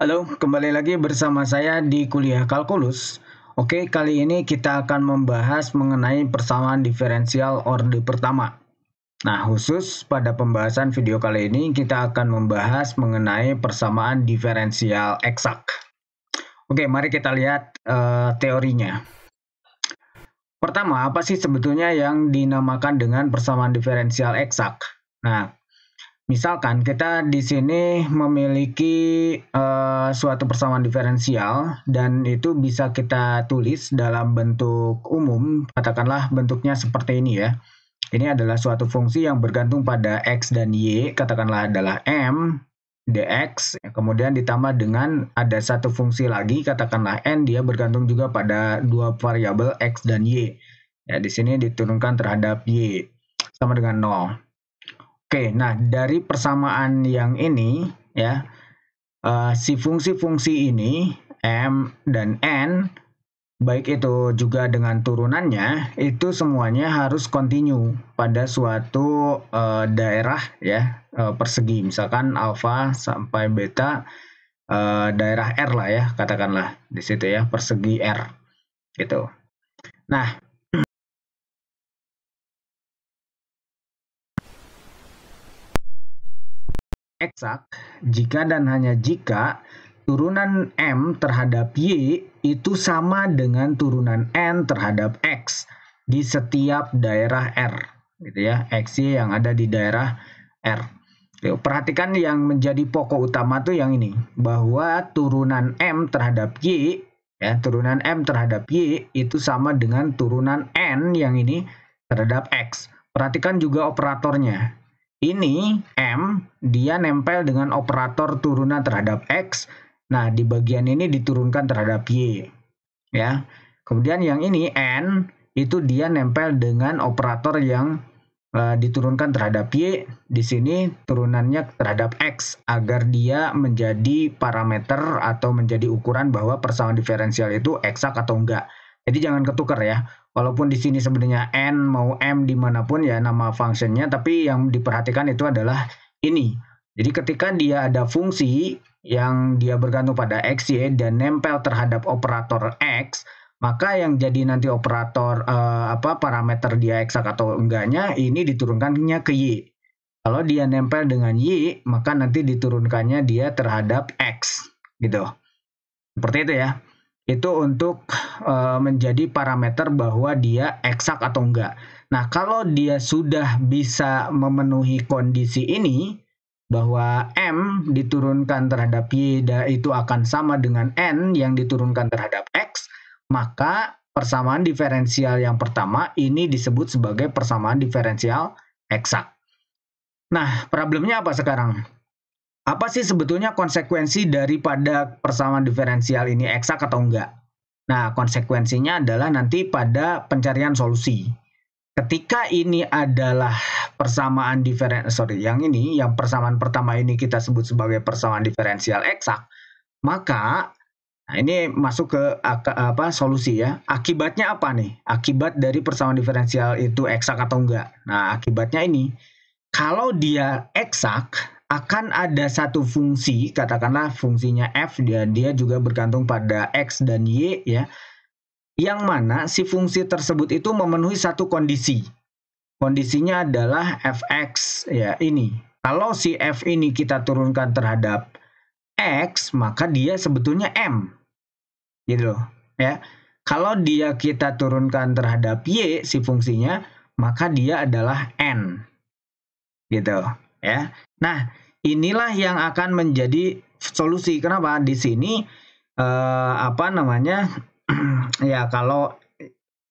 Halo, kembali lagi bersama saya di kuliah kalkulus. Oke, kali ini kita akan membahas mengenai persamaan diferensial orde pertama. Nah, khusus pada pembahasan video kali ini kita akan membahas mengenai persamaan diferensial eksak. Oke, mari kita lihat teorinya. Pertama, apa sih sebetulnya yang dinamakan dengan persamaan diferensial eksak? Nah, misalkan kita di sini memiliki suatu persamaan diferensial dan itu bisa kita tulis dalam bentuk umum, katakanlah bentuknya seperti ini ya. Ini adalah suatu fungsi yang bergantung pada x dan y, katakanlah adalah m dx, kemudian ditambah dengan ada satu fungsi lagi, katakanlah n, dia bergantung juga pada dua variabel x dan y. Ya, di sini diturunkan terhadap y sama dengan 0. Oke, nah dari persamaan yang ini ya, si fungsi-fungsi ini m dan n, baik itu juga dengan turunannya, itu semuanya harus kontinu pada suatu daerah ya, persegi, misalkan alfa sampai beta, daerah R lah ya, katakanlah di situ ya, persegi R gitu. Nah, eksak jika dan hanya jika turunan M terhadap Y itu sama dengan turunan N terhadap X di setiap daerah R, gitu ya, XY yang ada di daerah R. Perhatikan yang menjadi pokok utama tuh yang ini, bahwa turunan M terhadap Y, ya, turunan M terhadap Y itu sama dengan turunan N yang ini terhadap X. Perhatikan juga operatornya. Ini M, dia nempel dengan operator turunan terhadap X. Nah, di bagian ini diturunkan terhadap Y. Ya. Kemudian yang ini N, itu dia nempel dengan operator yang diturunkan terhadap Y. Di sini turunannya terhadap X, agar dia menjadi parameter atau menjadi ukuran bahwa persamaan diferensial itu eksak atau enggak. Jadi jangan ketukar ya. Walaupun di sini sebenarnya n mau m dimanapun ya nama fungsinya, tapi yang diperhatikan itu adalah ini. Jadi ketika dia ada fungsi yang dia bergantung pada x, y, dan nempel terhadap operator x, maka yang jadi nanti operator parameter dia eksak atau enggaknya ini diturunkannya ke y. Kalau dia nempel dengan y, maka nanti diturunkannya dia terhadap x, gitu. Seperti itu ya. Itu untuk menjadi parameter bahwa dia eksak atau enggak. Nah, kalau dia sudah bisa memenuhi kondisi ini, bahwa M diturunkan terhadap Y itu akan sama dengan N yang diturunkan terhadap X, maka persamaan diferensial yang pertama ini disebut sebagai persamaan diferensial eksak. Nah, problemnya apa sekarang? Apa sih sebetulnya konsekuensi daripada persamaan diferensial ini eksak atau enggak? Nah, konsekuensinya adalah nanti pada pencarian solusi. Ketika ini adalah persamaan yang persamaan pertama ini kita sebut sebagai persamaan diferensial eksak, maka nah ini masuk ke solusi ya. Akibatnya apa nih? Akibat dari persamaan diferensial itu eksak atau enggak? Nah, akibatnya ini, kalau dia eksak, akan ada satu fungsi, katakanlah fungsinya f, dia juga bergantung pada x dan y ya, yang mana si fungsi tersebut itu memenuhi satu kondisi. Kondisinya adalah fx ya, ini. Kalau si f ini kita turunkan terhadap x, maka dia sebetulnya m. Gitu loh, ya. Kalau dia kita turunkan terhadap y si fungsinya, maka dia adalah n. Gitu, ya. Nah, inilah yang akan menjadi solusi. Kenapa? Di sini ya kalau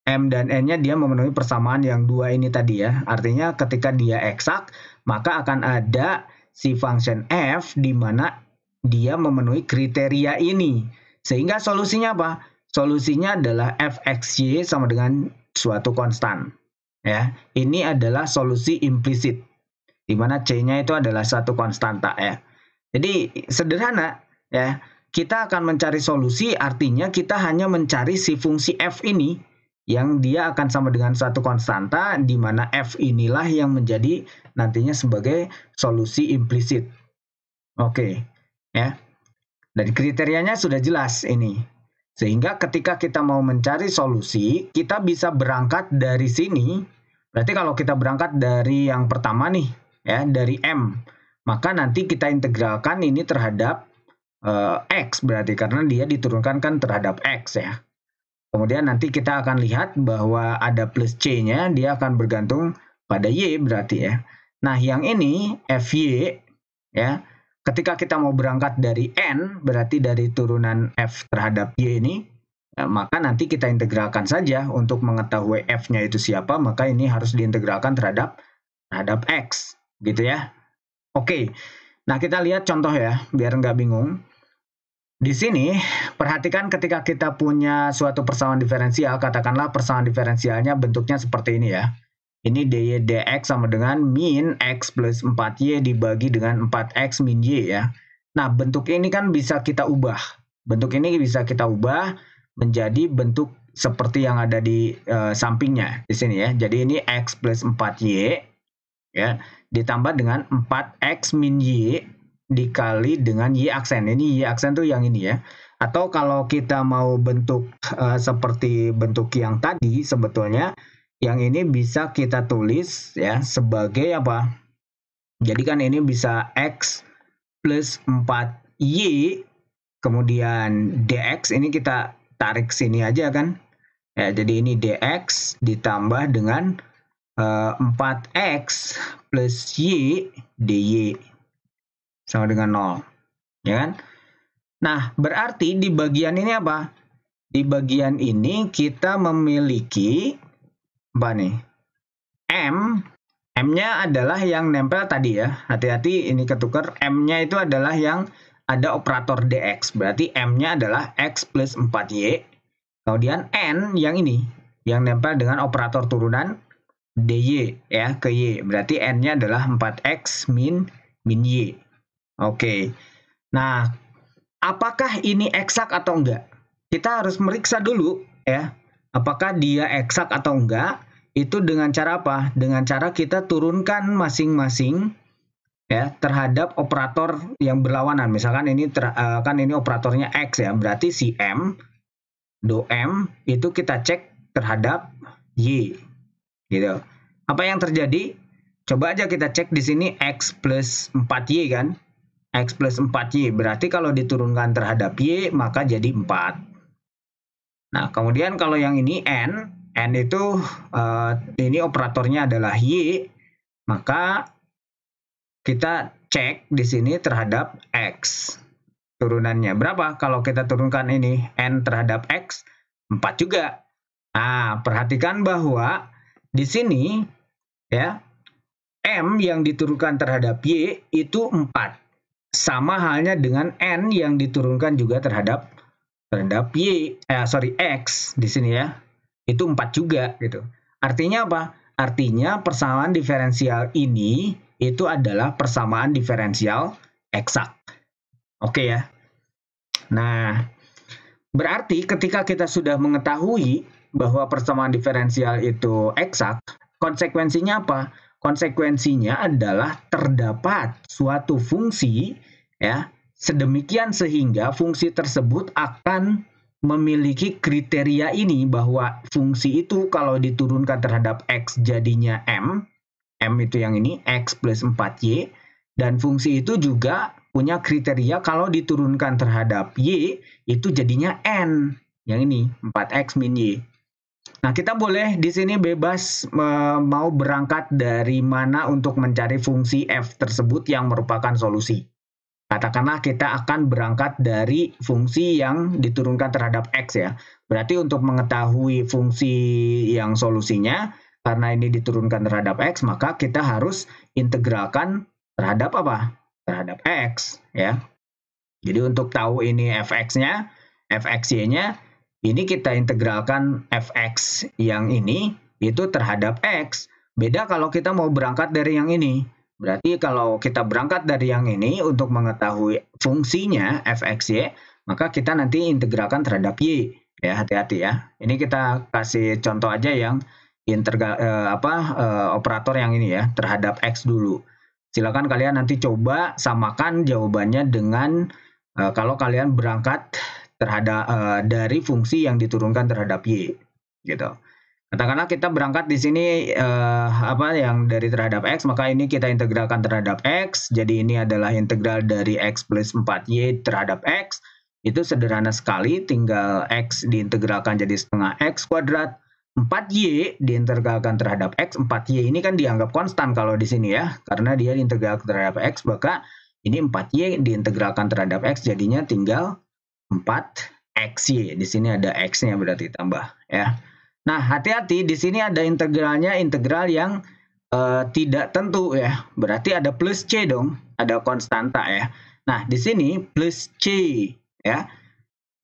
M dan N-nya dia memenuhi persamaan yang dua ini tadi ya. Artinya ketika dia eksak, maka akan ada si function f di mana dia memenuhi kriteria ini. Sehingga solusinya apa? Solusinya adalah fxy sama dengan suatu konstan. Ya, ini adalah solusi implisit, di mana C-nya itu adalah satu konstanta ya. Jadi sederhana ya, kita akan mencari solusi, artinya kita hanya mencari si fungsi f ini yang dia akan sama dengan satu konstanta, di mana f inilah yang menjadi nantinya sebagai solusi implisit. Oke, ya. Dan kriterianya sudah jelas ini. Sehingga ketika kita mau mencari solusi, kita bisa berangkat dari sini. Berarti kalau kita berangkat dari yang pertama nih, ya, dari M, maka nanti kita integralkan ini terhadap X, berarti karena dia diturunkan kan terhadap X ya. Kemudian nanti kita akan lihat bahwa ada plus C-nya, dia akan bergantung pada Y berarti ya. Nah, yang ini FY ya, ketika kita mau berangkat dari N, berarti dari turunan F terhadap Y ini, ya, maka nanti kita integralkan saja untuk mengetahui F-nya itu siapa, maka ini harus diintegralkan terhadap X, gitu ya. Oke, nah kita lihat contoh ya, biar nggak bingung. Di sini, perhatikan ketika kita punya suatu persamaan diferensial, katakanlah persamaan diferensialnya bentuknya seperti ini ya. Ini dy dx sama dengan min x plus 4y dibagi dengan 4x min y ya. Nah, bentuk ini kan bisa kita ubah. Bentuk ini bisa kita ubah menjadi bentuk seperti yang ada di sampingnya di sini ya. Jadi ini x plus 4y ya, ditambah dengan 4x min y dikali dengan y aksen. Ini y aksen tuh yang ini ya. Atau kalau kita mau bentuk seperti bentuk yang tadi, sebetulnya yang ini bisa kita tulis ya sebagai apa? Jadi kan ini bisa x plus 4y kemudian dx, ini kita tarik sini aja kan. Ya, jadi ini dx ditambah dengan 4x plus y dy sama dengan 0, ya kan? Nah, berarti di bagian ini apa? Di bagian ini kita memiliki apa nih? M-nya adalah yang nempel tadi ya. Hati-hati ini ketukar. M-nya itu adalah yang ada operator dx. Berarti M-nya adalah x plus 4y. Kemudian N yang ini, yang nempel dengan operator turunan dy ya ke y. Berarti N-nya adalah 4x min y. Oke, nah apakah ini eksak atau enggak? Kita harus meriksa dulu ya, apakah dia eksak atau enggak, itu dengan cara apa? Dengan cara kita turunkan masing-masing ya terhadap operator yang berlawanan. Misalkan ini kan ini operatornya X ya, berarti si M, do M itu kita cek terhadap Y gitu. Apa yang terjadi? Coba aja kita cek di sini X plus 4Y kan? X plus 4Y, berarti kalau diturunkan terhadap Y, maka jadi 4. Nah, kemudian kalau yang ini N itu, ini operatornya adalah Y, maka kita cek di sini terhadap X. Turunannya berapa? Kalau kita turunkan ini, N terhadap X, 4 juga. Nah, perhatikan bahwa di sini, ya, M yang diturunkan terhadap Y itu 4. Sama halnya dengan N yang diturunkan juga terhadap X di sini ya. Itu 4 juga gitu. Artinya apa? Artinya persamaan diferensial ini itu adalah persamaan diferensial eksak. Oke ya. Nah, berarti ketika kita sudah mengetahui bahwa persamaan diferensial itu eksak, konsekuensinya apa? Konsekuensinya adalah terdapat suatu fungsi ya sedemikian sehingga fungsi tersebut akan memiliki kriteria ini, bahwa fungsi itu kalau diturunkan terhadap X jadinya M itu yang ini X plus 4Y, dan fungsi itu juga punya kriteria kalau diturunkan terhadap Y itu jadinya N yang ini 4X min Y. Nah, kita boleh di sini bebas mau berangkat dari mana untuk mencari fungsi f tersebut yang merupakan solusi. Katakanlah kita akan berangkat dari fungsi yang diturunkan terhadap x ya. Berarti untuk mengetahui fungsi yang solusinya, karena ini diturunkan terhadap x, maka kita harus integralkan terhadap apa? Terhadap x ya. Jadi untuk tahu ini fx-nya, fxy-nya, ini kita integralkan fx yang ini itu terhadap x. Beda kalau kita mau berangkat dari yang ini. Berarti kalau kita berangkat dari yang ini untuk mengetahui fungsinya fxy, maka kita nanti integralkan terhadap y. Ya, hati-hati ya. Ini kita kasih contoh aja yang operator yang ini ya, terhadap x dulu. Silakan kalian nanti coba samakan jawabannya dengan kalau kalian berangkat terhadap dari fungsi yang diturunkan terhadap y, gitu. Katakanlah kita berangkat di sini yang dari terhadap x, maka ini kita integralkan terhadap x. Jadi ini adalah integral dari x plus 4y terhadap x. Itu sederhana sekali, tinggal x diintegralkan jadi setengah x kuadrat. 4y diintegralkan terhadap x. 4y ini kan dianggap konstan kalau di sini ya, karena dia diintegral terhadap x, maka ini 4y diintegralkan terhadap x, jadinya tinggal 4xy. Di sini ada x-nya berarti tambah ya. Nah, hati-hati di sini ada integralnya, integral yang tidak tentu ya. Berarti ada plus c dong, ada konstanta ya. Nah, di sini plus c ya.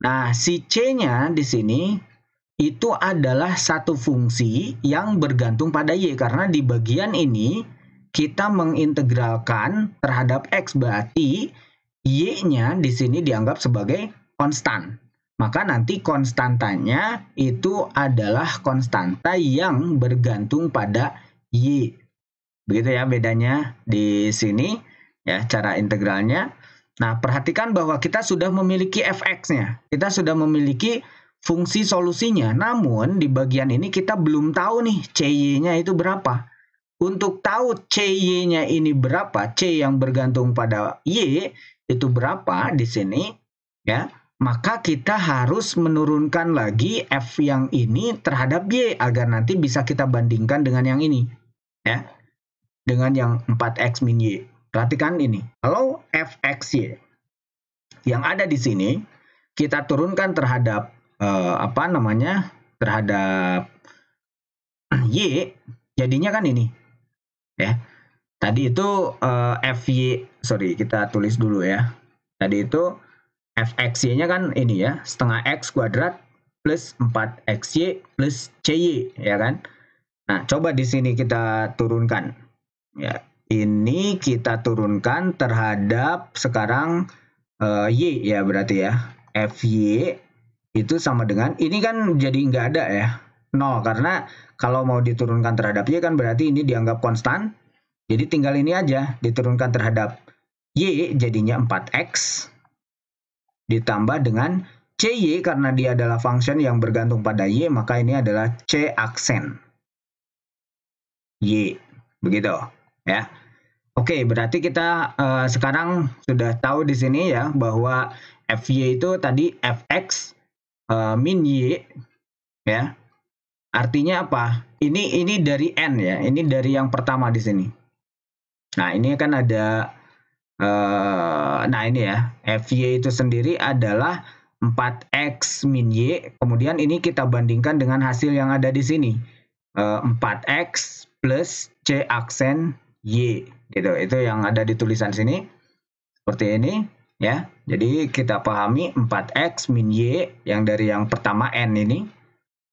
Nah, si c-nya di sini itu adalah satu fungsi yang bergantung pada y, karena di bagian ini kita mengintegralkan terhadap x, berarti y-nya di sini dianggap sebagai konstan. Maka nanti konstantanya itu adalah konstanta yang bergantung pada y. Begitu ya bedanya di sini ya cara integralnya. Nah, perhatikan bahwa kita sudah memiliki fx-nya. Kita sudah memiliki fungsi solusinya. Namun di bagian ini kita belum tahu nih cy-nya itu berapa. Untuk tahu cy-nya ini berapa, c yang bergantung pada y itu berapa di sini ya, maka kita harus menurunkan lagi f yang ini terhadap y agar nanti bisa kita bandingkan dengan yang ini ya, dengan yang 4x min y. Perhatikan ini, kalau fxy yang ada di sini kita turunkan terhadap terhadap y, jadinya kan ini ya. Tadi itu kita tulis dulu ya. Tadi itu fxy-nya kan ini ya, setengah x kuadrat plus 4xy plus cy ya kan. Nah, coba di sini kita turunkan ya. Ini kita turunkan terhadap sekarang y ya, berarti ya fy itu sama dengan ini kan jadi nggak ada ya, 0, karena kalau mau diturunkan terhadap y kan berarti ini dianggap konstan. Jadi tinggal ini aja diturunkan terhadap y, jadinya 4x ditambah dengan cy, karena dia adalah function yang bergantung pada y, maka ini adalah c aksen y. Begitu ya. Oke, berarti kita sekarang sudah tahu di sini ya bahwa fy itu tadi fx min y ya. Artinya apa? Ini dari n ya. Ini dari yang pertama di sini. Nah, ini kan ada nah ini ya, fy itu sendiri adalah 4x min y. Kemudian ini kita bandingkan dengan hasil yang ada di sini. 4x plus c aksen y gitu. Itu yang ada di tulisan sini. Seperti ini ya. Jadi kita pahami 4x min y yang dari yang pertama n ini.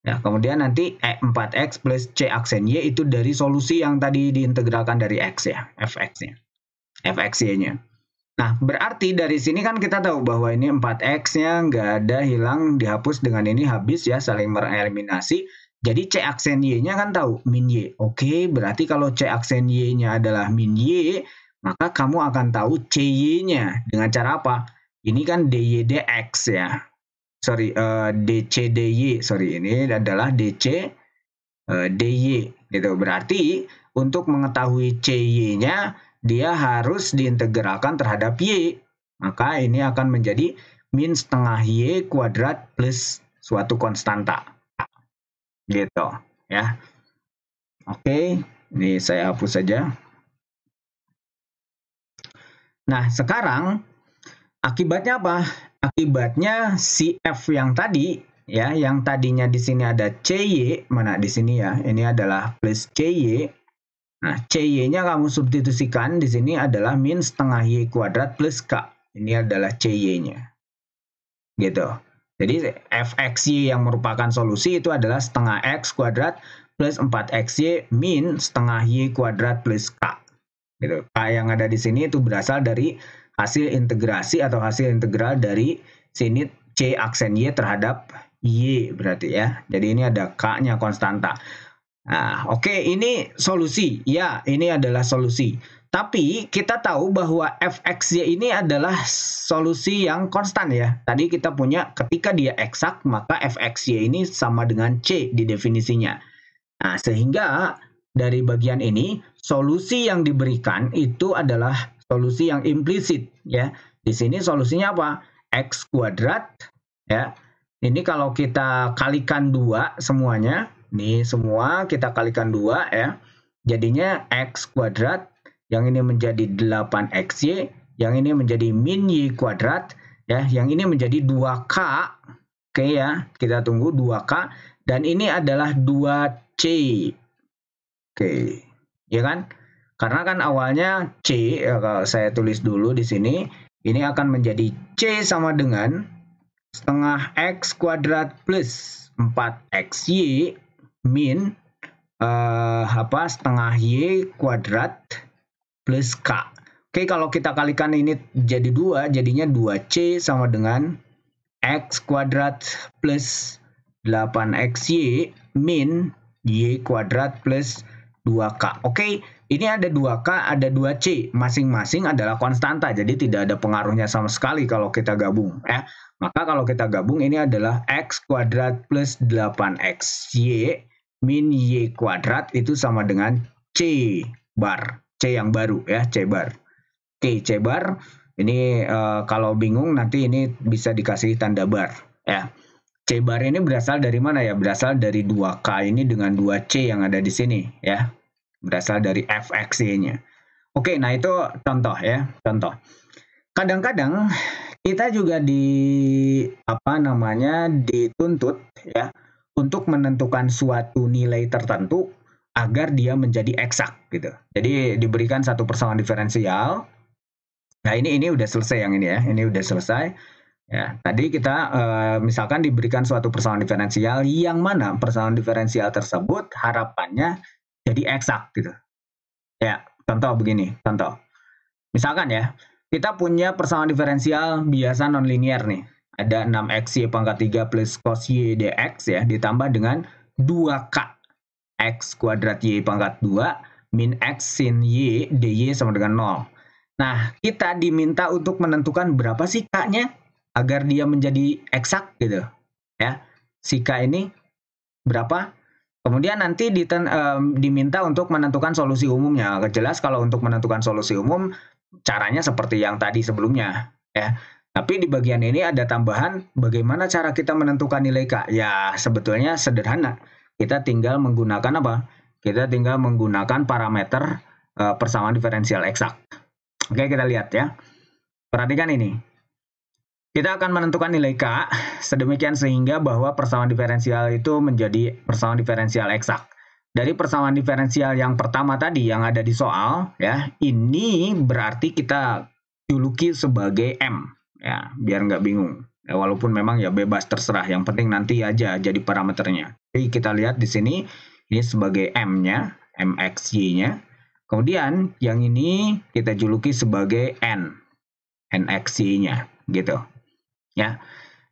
Ya, kemudian nanti 4x plus c aksen y itu dari solusi yang tadi diintegralkan dari x ya, fx-nya. fxy-nya. Nah, berarti dari sini kan kita tahu bahwa ini 4x-nya nggak ada, hilang, dihapus dengan ini, habis ya, saling mengeliminasi. Jadi c aksen y-nya kan tahu, min y. Oke, berarti kalau c aksen y-nya adalah min y, maka kamu akan tahu cy-nya dengan cara apa? Ini kan dy dx ya. dc dy, ini adalah dc dy gitu. Berarti untuk mengetahui cy-nya dia harus diintegralkan terhadap y. Maka ini akan menjadi min setengah y kuadrat plus suatu konstanta. Gitu ya. Oke, ini saya hapus saja. Nah, sekarang akibatnya apa? Akibatnya si f yang tadi ya, yang tadinya di sini ada cy, mana di sini ya, ini adalah plus cy. Nah, cy-nya kamu substitusikan di sini adalah min setengah y kuadrat plus k. Ini adalah cy-nya. Gitu. Jadi fxy yang merupakan solusi itu adalah setengah x kuadrat plus 4xy min setengah y kuadrat plus k. Gitu. K yang ada di sini itu berasal dari hasil integrasi atau hasil integral dari sini c aksen y terhadap y berarti ya. Jadi ini ada k-nya konstanta. Nah, oke, ini solusi. Ya, ini adalah solusi. Tapi kita tahu bahwa fxy ini adalah solusi yang konstan ya. Tadi kita punya ketika dia eksak, maka fxy ini sama dengan C di definisinya. Nah, sehingga dari bagian ini, solusi yang diberikan itu adalah solusi yang implisit ya. Di sini solusinya apa? X kuadrat ya. Ini kalau kita kalikan 2 semuanya, ini semua kita kalikan 2 ya. Jadinya X kuadrat, yang ini menjadi 8xy, yang ini menjadi min y kuadrat, ya, yang ini menjadi 2k, oke ya, kita tunggu 2k, dan ini adalah 2c, oke, ya kan? Karena kan awalnya c, ya, kalau saya tulis dulu di sini, ini akan menjadi c sama dengan setengah x kuadrat plus 4xy min setengah y kuadrat plus K. Oke, kalau kita kalikan ini jadi 2, jadinya 2C sama dengan X kuadrat plus 8XY min Y kuadrat plus 2K. Oke, ini ada 2K, ada 2C. Masing-masing adalah konstanta, jadi tidak ada pengaruhnya sama sekali kalau kita gabung. Maka kalau kita gabung, ini adalah X kuadrat plus 8XY min Y kuadrat itu sama dengan C bar. C yang baru ya, C bar. Oke, C bar ini kalau bingung nanti ini bisa dikasih tanda bar ya. C bar ini berasal dari mana ya? Berasal dari 2K ini dengan 2C yang ada di sini ya. Berasal dari fxy-nya. Oke, nah itu contoh ya, contoh. Kadang-kadang kita juga dituntut ya untuk menentukan suatu nilai tertentu agar dia menjadi eksak gitu. Jadi diberikan satu persamaan diferensial. Nah, ini udah selesai yang ini ya. Ini udah selesai. Ya, tadi kita misalkan diberikan suatu persamaan diferensial yang mana persamaan diferensial tersebut harapannya jadi eksak gitu. Ya, contoh begini, contoh. Misalkan ya, kita punya persamaan diferensial biasa nonlinear nih. Ada 6xy pangkat 3 plus cos y dx ya, ditambah dengan 2k. X kuadrat Y pangkat 2 min X sin Y dy sama dengan 0. Nah, kita diminta untuk menentukan berapa sih K-nya agar dia menjadi eksak gitu. Ya, si K ini berapa? Kemudian nanti diminta untuk menentukan solusi umumnya. Jelas kalau untuk menentukan solusi umum, caranya seperti yang tadi sebelumnya. Ya. Tapi di bagian ini ada tambahan, bagaimana cara kita menentukan nilai K? Ya, sebetulnya sederhana. Kita tinggal menggunakan apa? Kita tinggal menggunakan parameter persamaan diferensial eksak. Oke, kita lihat ya. Perhatikan ini. Kita akan menentukan nilai K sedemikian sehingga bahwa persamaan diferensial itu menjadi persamaan diferensial eksak. Dari persamaan diferensial yang pertama tadi yang ada di soal, ya, ini berarti kita juluki sebagai M, ya, biar nggak bingung. Ya, walaupun memang ya bebas terserah, yang penting nanti aja jadi parameternya. Jadi kita lihat di sini sebagai M-nya, MXY-nya. Kemudian yang ini kita juluki sebagai N, NXY-nya, gitu. Ya.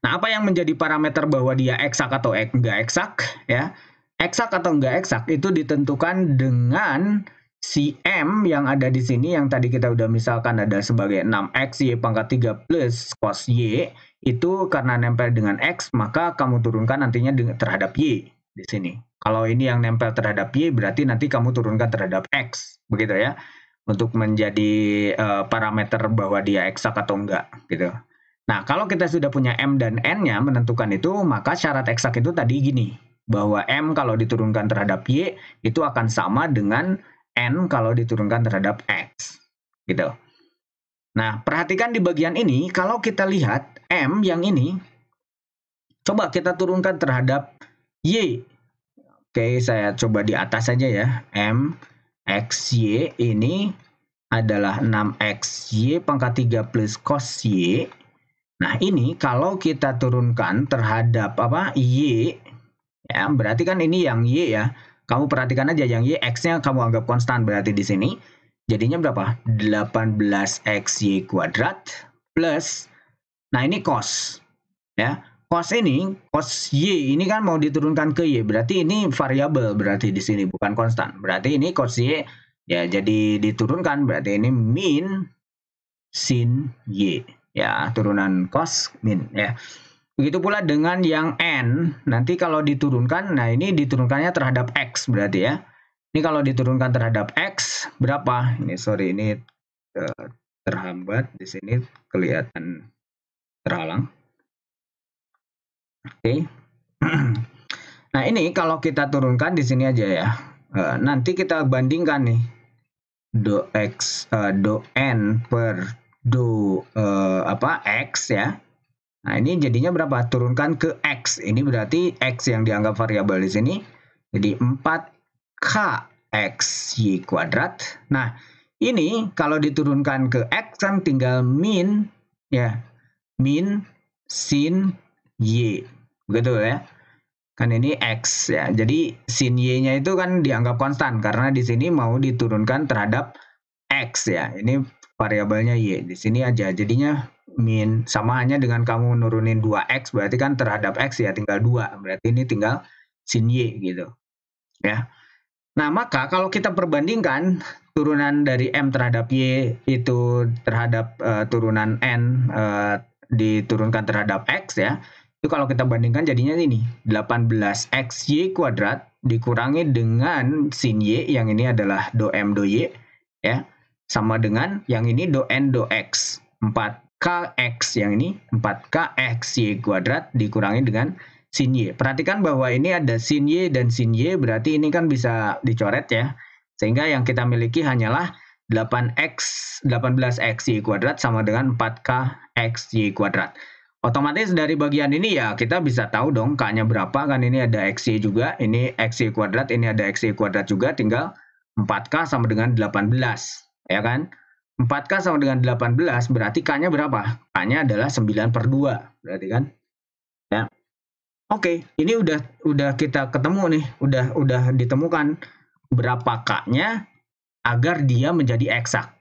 Nah, apa yang menjadi parameter bahwa dia eksak atau enggak eksak, ya? Eksak atau enggak eksak itu ditentukan dengan si M yang ada di sini, yang tadi kita udah misalkan ada sebagai 6x y pangkat 3 plus cos y, itu karena nempel dengan x, maka kamu turunkan nantinya terhadap y di sini. Kalau ini yang nempel terhadap y, berarti nanti kamu turunkan terhadap x, begitu ya, untuk menjadi parameter bahwa dia eksak atau enggak, gitu. Nah, kalau kita sudah punya M dan N-nya menentukan itu, maka syarat eksak itu tadi gini, bahwa M kalau diturunkan terhadap Y itu akan sama dengan N kalau diturunkan terhadap X, gitu. Nah, perhatikan di bagian ini, kalau kita lihat M yang ini, coba kita turunkan terhadap Y. Oke, saya coba di atas saja ya. M, X, Y ini adalah 6XY pangkat 3 plus cos Y. Nah, ini kalau kita turunkan terhadap Y, ya, berarti kan ini yang Y ya. Kamu perhatikan aja yang Y, X-nya kamu anggap konstan, berarti di sini. Jadinya berapa? 18XY kuadrat plus, nah ini cos. Ya, cos ini, cos Y ini kan mau diturunkan ke Y, berarti ini variabel berarti di sini, bukan konstan. Berarti ini cos Y Ya, jadi diturunkan berarti ini min sin Y. Ya, turunan cos min ya. Begitu pula dengan yang N, nanti kalau diturunkan, nah ini diturunkannya terhadap X berarti ya. Ini kalau diturunkan terhadap X, berapa? Ini sorry, ini terhambat, di sini kelihatan terhalang. Oke. Nah ini kalau kita turunkan di sini aja ya. Nanti kita bandingkan nih. Do X, do N per do X ya. Nah, ini jadinya berapa? Turunkan ke X. Ini berarti X yang dianggap variabel di sini. Jadi 4KX Y kuadrat. Nah, ini kalau diturunkan ke X kan tinggal min, ya. Min sin Y. Begitu ya. Kan ini X ya. Jadi sin Y-nya itu kan dianggap konstan. Karena di sini mau diturunkan terhadap X ya. Ini variabelnya Y. Di sini aja. Jadinya min sama hanya dengan kamu nurunin 2x berarti kan terhadap x ya tinggal 2. Berarti ini tinggal sin Y gitu. Ya. Nah, maka kalau kita perbandingkan turunan dari M terhadap Y itu terhadap turunan N diturunkan terhadap X ya. Itu kalau kita bandingkan jadinya ini 18xy kuadrat dikurangi dengan sin Y yang ini adalah do M do Y ya. Sama dengan yang ini do N do X. 4kx yang ini 4kx y kuadrat dikurangi dengan sin y. Perhatikan bahwa ini ada sin y dan sin y, berarti ini kan bisa dicoret ya. Sehingga yang kita miliki hanyalah 18x y kuadrat sama dengan 4kx y kuadrat. Otomatis dari bagian ini ya kita bisa tahu dong k-nya berapa, kan ini ada xy juga, ini xy kuadrat, ini ada xy kuadrat juga, tinggal 4k sama dengan 18 ya kan. 4K sama dengan 18 berarti K-nya berapa? K-nya adalah 9/2 berarti kan? Ya. Oke, ini udah kita ketemu nih, udah ditemukan berapa K-nya agar dia menjadi eksak.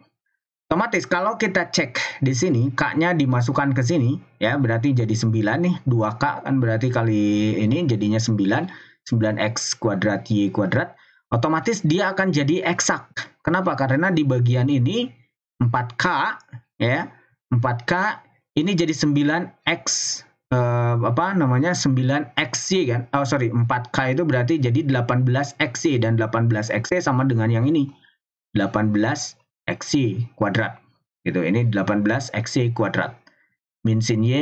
Otomatis kalau kita cek di sini K-nya dimasukkan ke sini ya, berarti jadi 9 nih, 2K kan berarti kali ini jadinya 9, 9x kuadrat y kuadrat. Otomatis dia akan jadi eksak. Kenapa? Karena di bagian ini 4K ya, 4K ini jadi 9x 9xy kan. 4K itu berarti jadi 18xy dan 18xy sama dengan yang ini 18xy kuadrat gitu. Ini 18xy kuadrat min sin y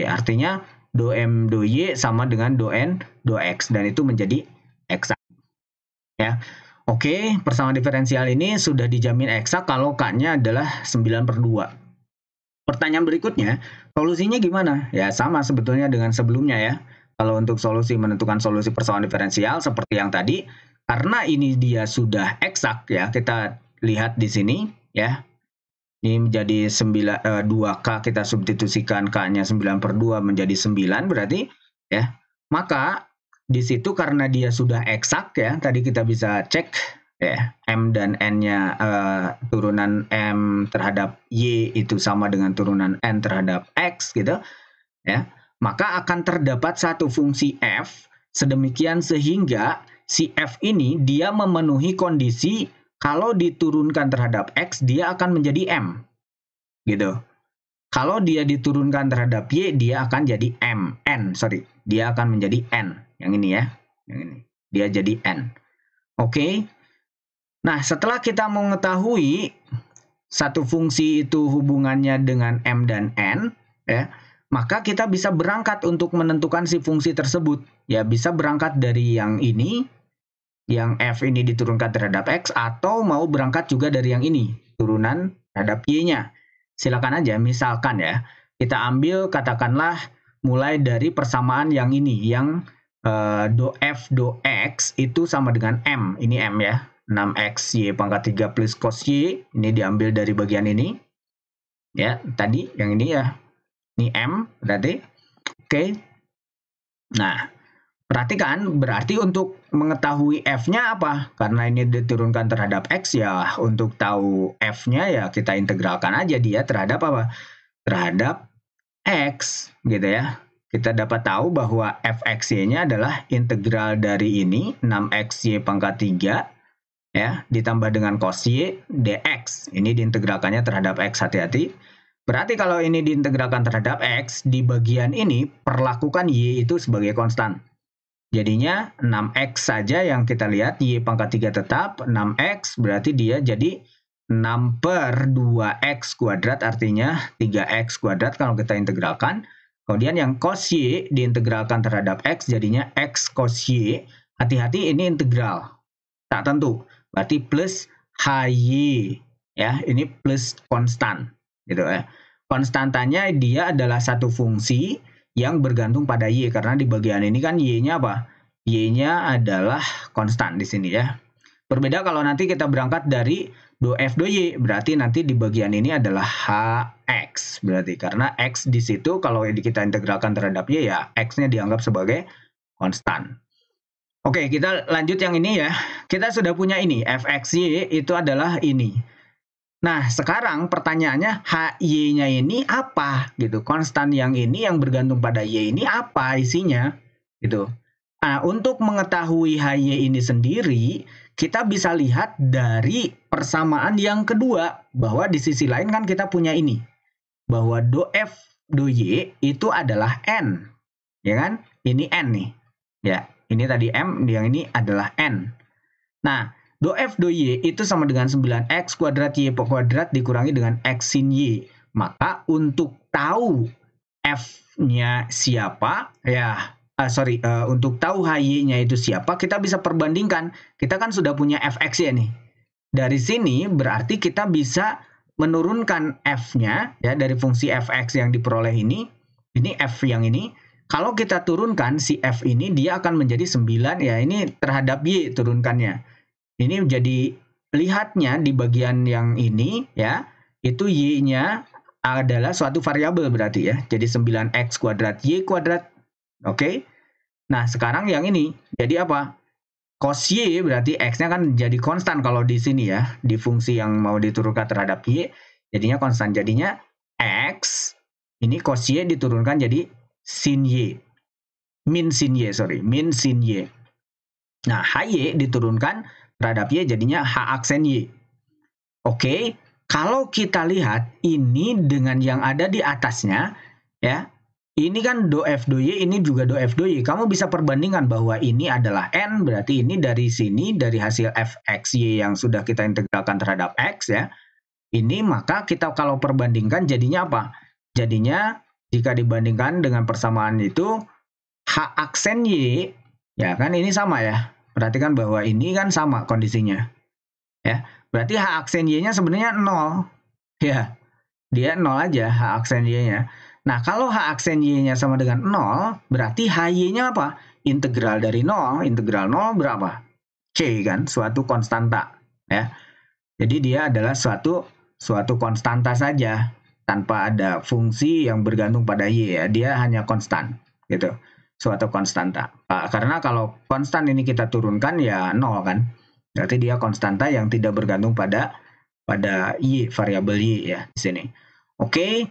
artinya do M do Y sama dengan do N do X dan itu menjadi eksak ya. Oke, persamaan diferensial ini sudah dijamin eksak kalau K-nya adalah 9/2. Pertanyaan berikutnya, solusinya gimana? Ya sama sebetulnya dengan sebelumnya ya. Kalau untuk solusi menentukan solusi persamaan diferensial seperti yang tadi, karena ini dia sudah eksak ya, kita lihat di sini ya. Ini menjadi 2K, kita substitusikan K-nya 9/2 menjadi 9 berarti ya. Maka di situ karena dia sudah eksak ya, tadi kita bisa cek ya, M dan N-nya turunan M terhadap Y itu sama dengan turunan N terhadap X gitu ya. Maka akan terdapat satu fungsi F sedemikian sehingga si F ini dia memenuhi kondisi kalau diturunkan terhadap X dia akan menjadi M gitu. Kalau dia diturunkan terhadap Y, dia akan jadi dia akan menjadi N. Yang ini ya, yang ini. Dia jadi N. Oke. Nah, setelah kita mengetahui satu fungsi itu hubungannya dengan M dan N, ya, maka kita bisa berangkat untuk menentukan si fungsi tersebut. Ya, bisa berangkat dari yang ini, yang F ini diturunkan terhadap X, atau mau berangkat juga dari yang ini, turunan terhadap Y-nya. Silakan aja, misalkan ya, kita ambil katakanlah mulai dari persamaan yang ini, yang do F do X itu sama dengan M, ini M ya, 6x y pangkat 3 plus cos y, ini diambil dari bagian ini, ya, tadi yang ini ya, ini M berarti, oke. Nah, perhatikan, berarti untuk mengetahui F-nya apa? Karena ini diturunkan terhadap X ya, untuk tahu F-nya ya kita integralkan aja dia terhadap apa? Terhadap X, gitu ya. Kita dapat tahu bahwa Fxy-nya adalah integral dari ini, 6xy pangkat 3 ya, ditambah dengan cos Y dx. Ini diintegralkannya terhadap X, hati-hati. Berarti kalau ini diintegralkan terhadap X, di bagian ini perlakukan Y itu sebagai konstan. Jadinya 6X saja yang kita lihat, Y pangkat 3 tetap, 6X berarti dia jadi 6 per 2X kuadrat, artinya 3X kuadrat kalau kita integralkan. Kemudian yang cos Y diintegralkan terhadap X, jadinya X cos Y. Hati-hati ini integral, tak tentu. Berarti plus HY, ya, ini plus konstan, gitu ya. Konstantanya dia adalah satu fungsi yang bergantung pada Y, karena di bagian ini kan Y-nya apa? Y-nya adalah konstan di sini ya. Berbeda kalau nanti kita berangkat dari do F do Y, berarti nanti di bagian ini adalah HX, berarti karena X di situ kalau kita integralkan terhadap Y ya X-nya dianggap sebagai konstan. Oke, kita lanjut yang ini ya. Kita sudah punya ini, fxy itu adalah ini. Nah, sekarang pertanyaannya hy-nya ini apa gitu. Konstan yang ini yang bergantung pada y ini apa isinya gitu. Nah, untuk mengetahui hy ini sendiri, kita bisa lihat dari persamaan yang kedua, bahwa di sisi lain kan kita punya ini. Bahwa do f do y itu adalah n. Ya kan? Ini n nih. Ya. Ini tadi M, yang ini adalah N. Nah, do F do Y itu sama dengan 9X kuadrat Y kuadrat dikurangi dengan X sin Y. Maka untuk tahu F-nya siapa, ya, untuk tahu HY-nya itu siapa, kita bisa perbandingkan. Kita kan sudah punya Fx ya nih. Dari sini berarti kita bisa menurunkan F-nya, ya, dari fungsi Fx yang diperoleh ini F yang ini. Kalau kita turunkan si F ini, dia akan menjadi 9, ya ini terhadap Y turunkannya. Ini jadi, lihatnya di bagian yang ini, ya, itu Y-nya adalah suatu variabel berarti ya. Jadi 9X kuadrat Y kuadrat. Oke. Nah, sekarang yang ini, jadi apa? Cos Y berarti X-nya kan jadi konstan kalau di sini ya. Di fungsi yang mau diturunkan terhadap Y, jadinya konstan. Jadinya X, ini cos Y diturunkan jadi sin Y, min sin Y. Nah, HY diturunkan terhadap Y jadinya H aksen Y. Oke, kalau kita lihat ini dengan yang ada di atasnya, ya, ini kan do F do Y, ini juga do F do Y. Kamu bisa perbandingkan bahwa ini adalah N, berarti ini dari sini, dari hasil Fxy yang sudah kita integralkan terhadap X ya. Ini maka kita kalau perbandingkan jadinya apa? Jadinya jika dibandingkan dengan persamaan itu, H aksen Y, ya kan ini sama ya. Perhatikan bahwa ini kan sama kondisinya. Ya, berarti H aksen Y-nya sebenarnya 0. Ya, dia 0 aja H aksen Y-nya. Nah, kalau H aksen Y-nya sama dengan 0, berarti HY-nya apa? Integral dari 0. Integral 0 berapa? C kan, suatu konstanta. Ya. Jadi dia adalah suatu konstanta saja, tanpa ada fungsi yang bergantung pada Y ya, dia hanya konstan gitu, suatu konstanta. Karena kalau konstan ini kita turunkan ya 0 kan, berarti dia konstanta yang tidak bergantung pada Y, variabel Y ya di sini. Oke,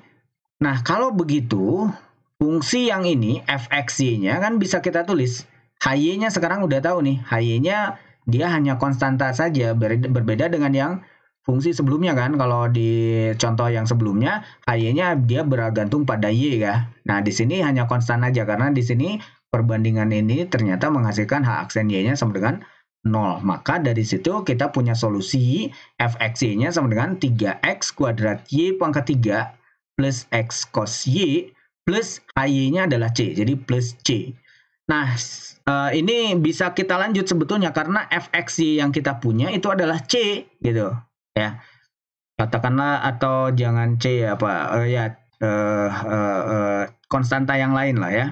nah kalau begitu fungsi yang ini fxy-nya kan bisa kita tulis, hy-nya sekarang udah tahu nih, hy-nya dia hanya konstanta saja, berbeda dengan yang fungsi sebelumnya kan. Kalau di contoh yang sebelumnya, hy-nya dia bergantung pada y ya. Nah, di sini hanya konstan aja karena di sini perbandingan ini ternyata menghasilkan h aksen y-nya sama dengan 0. Maka dari situ kita punya solusi fxy-nya sama dengan 3x kuadrat y pangkat 3 plus x cos y plus hy-nya adalah c. Jadi plus c. Nah, ini bisa kita lanjut sebetulnya karena fxy yang kita punya itu adalah c gitu. Ya, katakanlah, atau jangan C apa konstanta yang lain lah ya,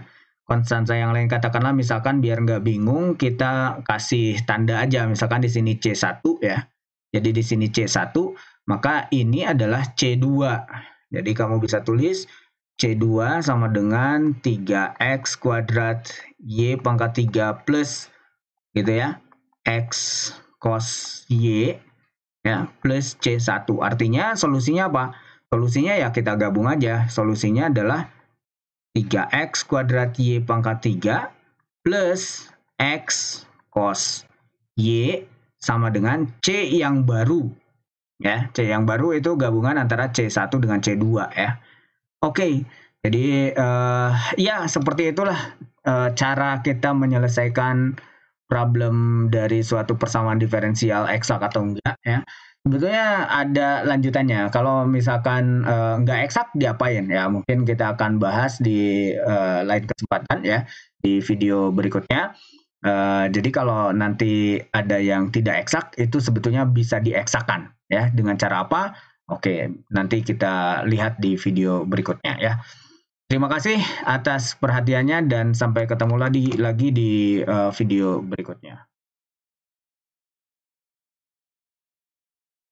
konstanta yang lain, katakanlah misalkan biar nggak bingung kita kasih tanda aja, misalkan di sini C1 ya, jadi di sini C1, maka ini adalah C2, jadi kamu bisa tulis C2 sama dengan 3x kuadrat Y pangkat 3 plus gitu ya, X cos Y ya, plus C1. Artinya solusinya apa? Solusinya ya kita gabung aja. Solusinya adalah 3x kuadrat Y pangkat 3 plus X cos Y sama dengan C yang baru. Ya, C yang baru itu gabungan antara C1 dengan C2 ya. Oke, jadi ya seperti itulah cara kita menyelesaikan problem dari suatu persamaan diferensial eksak atau enggak ya. Sebetulnya ada lanjutannya. Kalau misalkan enggak eksak diapain ya? Mungkin kita akan bahas di lain kesempatan ya di video berikutnya. Jadi kalau nanti ada yang tidak eksak itu sebetulnya bisa dieksakan ya dengan cara apa? Oke, nanti kita lihat di video berikutnya ya. Terima kasih atas perhatiannya dan sampai ketemu lagi di video berikutnya.